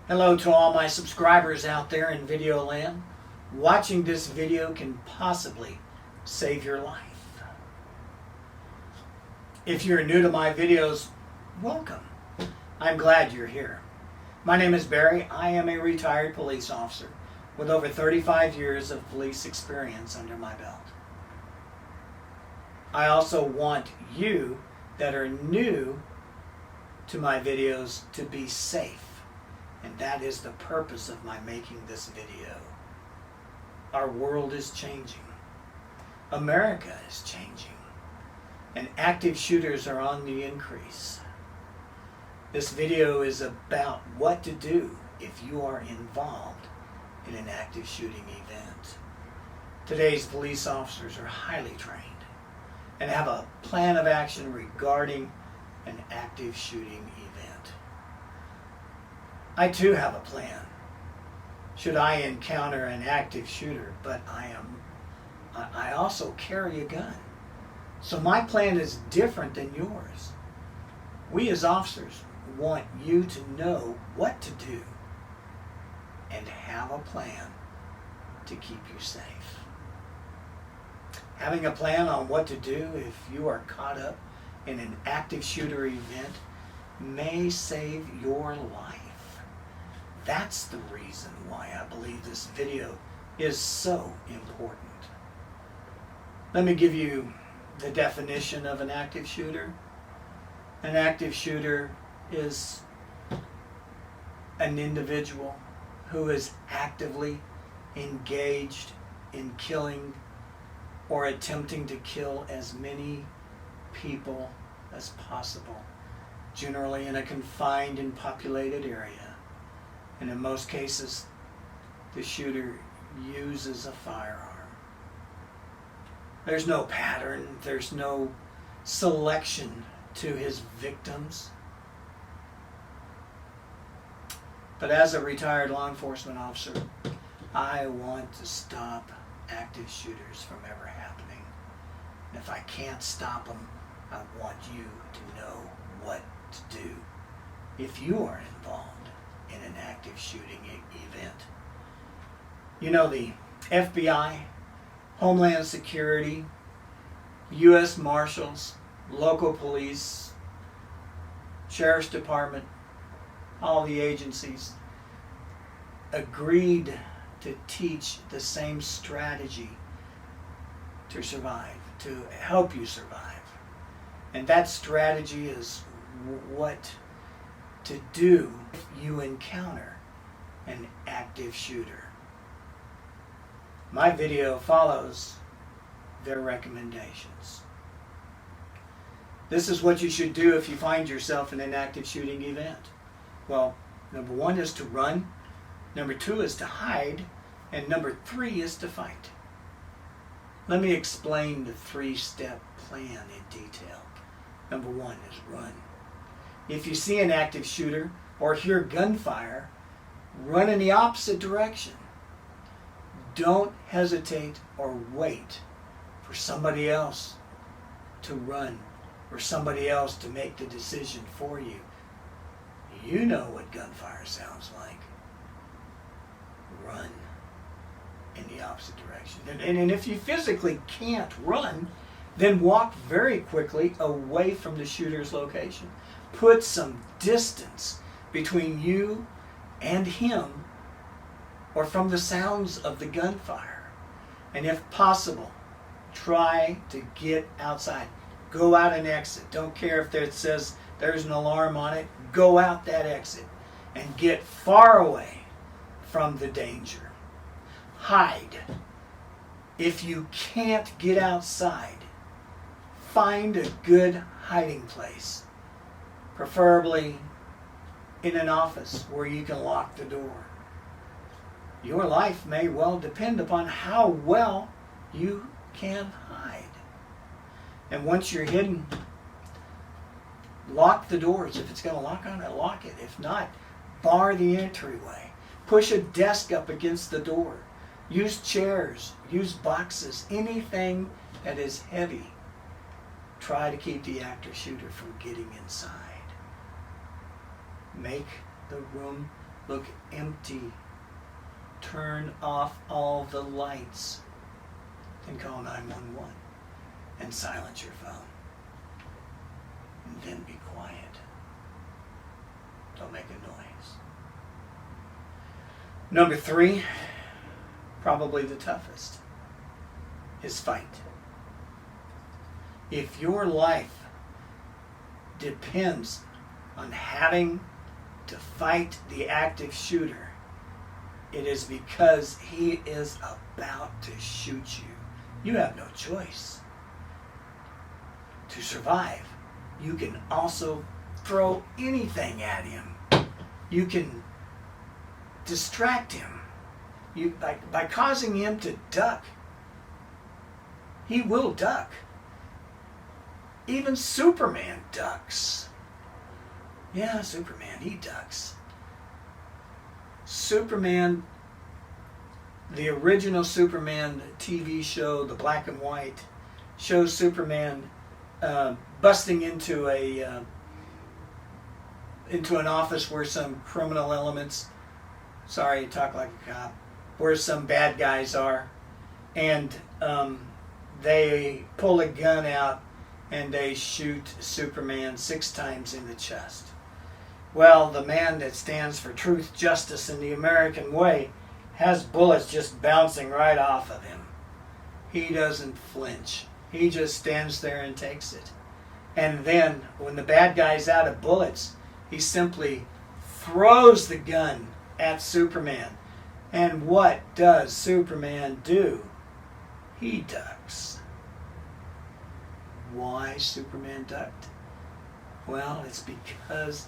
Hello to all my subscribers out there in video land. Watching this video can possibly save your life. If you're new to my videos, welcome. I'm glad you're here. My name is Barry. I am a retired police officer with over 35 years of police experience under my belt. I also want you that are new to my videos to be safe. And that is the purpose of my making this video. Our world is changing. America is changing. And active shooters are on the increase. This video is about what to do if you are involved in an active shooting event. Today's police officers are highly trained and have a plan of action regarding an active shooting event. I too have a plan should I encounter an active shooter, but I also carry a gun. So my plan is different than yours. We as officers want you to know what to do and have a plan to keep you safe. Having a plan on what to do if you are caught up in an active shooter event may save your life. That's the reason why I believe this video is so important. Let me give you the definition of an active shooter. An active shooter is an individual who is actively engaged in killing or attempting to kill as many people as possible, generally in a confined and populated area. And in most cases, the shooter uses a firearm. There's no pattern, there's no selection to his victims. But as a retired law enforcement officer, I want to stop active shooters from ever happening. And if I can't stop them, I want you to know what to do if you are involved in an active shooting event. You know, the FBI, Homeland Security, U.S. Marshals, local police, Sheriff's Department, all the agencies agreed to teach the same strategy to survive, to help you survive. And that strategy is what to do if you encounter an active shooter. My video follows their recommendations. This is what you should do if you find yourself in an active shooting event. Well, number 1 is to run, number 2 is to hide, and number 3 is to fight. Let me explain the 3-step plan in detail. Number 1 is run. If you see an active shooter or hear gunfire, run in the opposite direction. Don't hesitate or wait for somebody else to run or somebody else to make the decision for you. You know what gunfire sounds like. Run in the opposite direction. And if you physically can't run, then walk very quickly away from the shooter's location. Put some distance between you and him or from the sounds of the gunfire. And if possible, try to get outside. Go out an exit. Don't care if it says there's an alarm on it. Go out that exit and get far away from the danger. Hide. If you can't get outside, find a good hiding place. Preferably in an office where you can lock the door. Your life may well depend upon how well you can hide. And once you're hidden, lock the doors. If it's going to lock on it, lock it. If not, bar the entryway. Push a desk up against the door. Use chairs, use boxes, anything that is heavy. Try to keep the active shooter from getting inside. Make the room look empty. Turn off all the lights. Then call 911 and silence your phone. And then be quiet. Don't make a noise. Number 3, probably the toughest, is fight. If your life depends on having to fight the active shooter, it is because he is about to shoot you. You have no choice. To survive, you can also throw anything at him. You can distract him. By causing him to duck, he will duck. Even Superman ducks. Yeah, Superman, he ducks. Superman, the original Superman TV show, the black and white, shows Superman busting into an office where some criminal elements, sorry, I talk like a cop, where some bad guys are, and they pull a gun out and they shoot Superman 6 times in the chest. Well, the man that stands for truth, justice, and the American way has bullets just bouncing right off of him. He doesn't flinch. He just stands there and takes it. And then, when the bad guy's out of bullets, he simply throws the gun at Superman. And what does Superman do? He ducks. Why Superman ducked? Well, it's because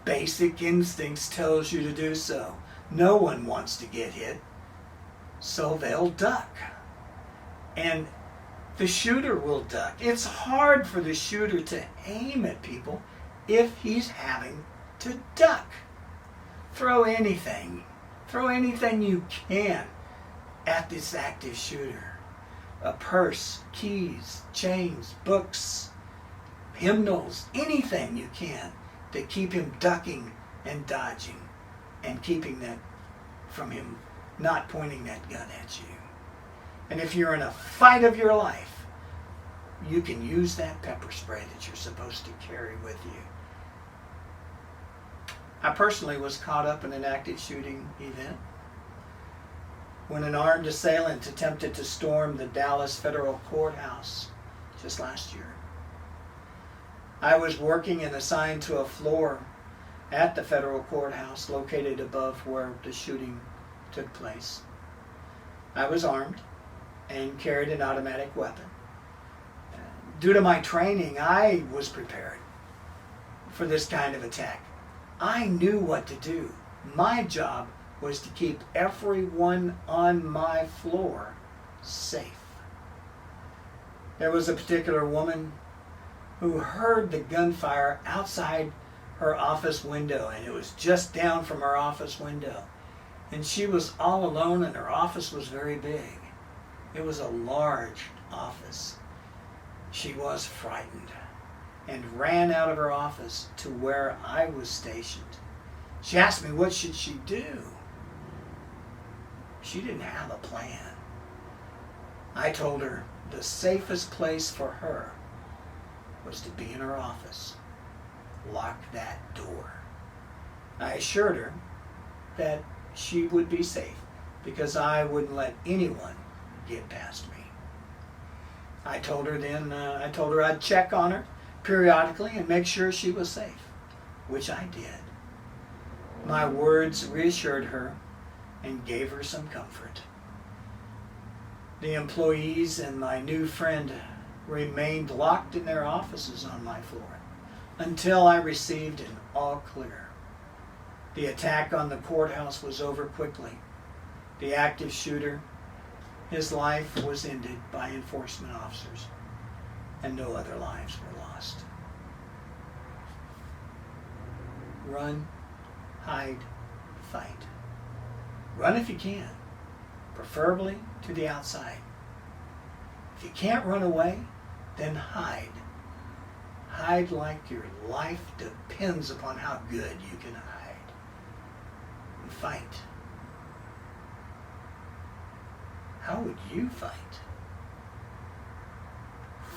basic instincts tells you to do so. No one wants to get hit, so they'll duck. And the shooter will duck. It's hard for the shooter to aim at people if he's having to duck. Throw anything you can at this active shooter. A purse, keys, chains, books, hymnals, anything you can to keep him ducking and dodging and keeping that from him not pointing that gun at you. And if you're in a fight of your life, you can use that pepper spray that you're supposed to carry with you. I personally was caught up in an active shooting event when an armed assailant attempted to storm the Dallas Federal Courthouse just last year. I was working and assigned to a floor at the federal courthouse located above where the shooting took place. I was armed and carried an automatic weapon. Due to my training, I was prepared for this kind of attack. I knew what to do. My job was to keep everyone on my floor safe. There was a particular woman who heard the gunfire outside her office window, and it was just down from her office window. And she was all alone, and her office was very big. It was a large office. She was frightened and ran out of her office to where I was stationed. She asked me what should she do. She didn't have a plan. I told her the safest place for her was to be in her office. Lock that door. I assured her that she would be safe because I wouldn't let anyone get past me. I told her I'd check on her periodically and make sure she was safe, which I did. My words reassured her and gave her some comfort. The employees and my new friend remained locked in their offices on my floor until I received an all clear. The attack on the courthouse was over quickly. The active shooter, his life was ended by enforcement officers, and no other lives were lost. Run, hide, fight. Run if you can, preferably to the outside. If you can't run away, then hide. Hide like your life depends upon how good you can hide. fight? How would you fight?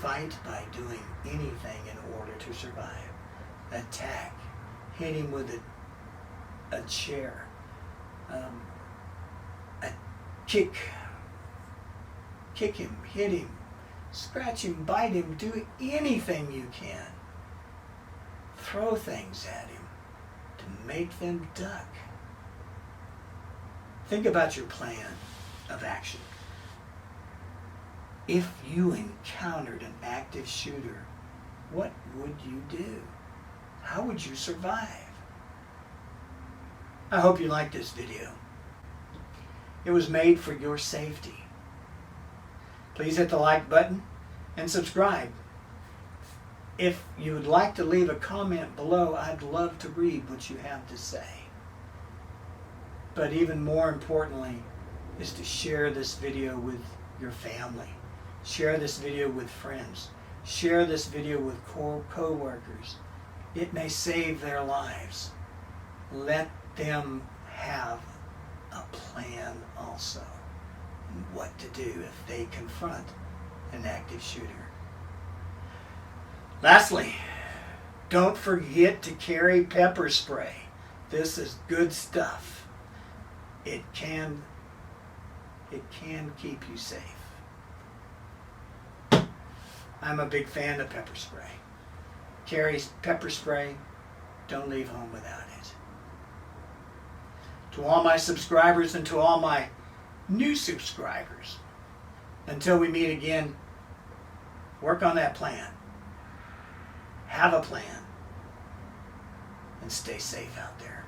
Fight by doing anything in order to survive. Attack. Hit him with a chair. Kick him, hit him, scratch him, bite him, do anything you can. Throw things at him to make them duck. Think about your plan of action. If you encountered an active shooter, what would you do? How would you survive? I hope you liked this video. It was made for your safety. Please hit the like button and subscribe. If you would like to leave a comment below, I'd love to read what you have to say. But even more importantly is to share this video with your family. Share this video with friends. Share this video with co-workers. It may save their lives. Let them have a plan also on what to do if they confront an active shooter. Lastly, don't forget to carry pepper spray. This is good stuff. It can keep you safe. I'm a big fan of pepper spray. Carry pepper spray. Don't leave home without it. To all my subscribers and to all my new subscribers, until we meet again, work on that plan. Have a plan. And stay safe out there.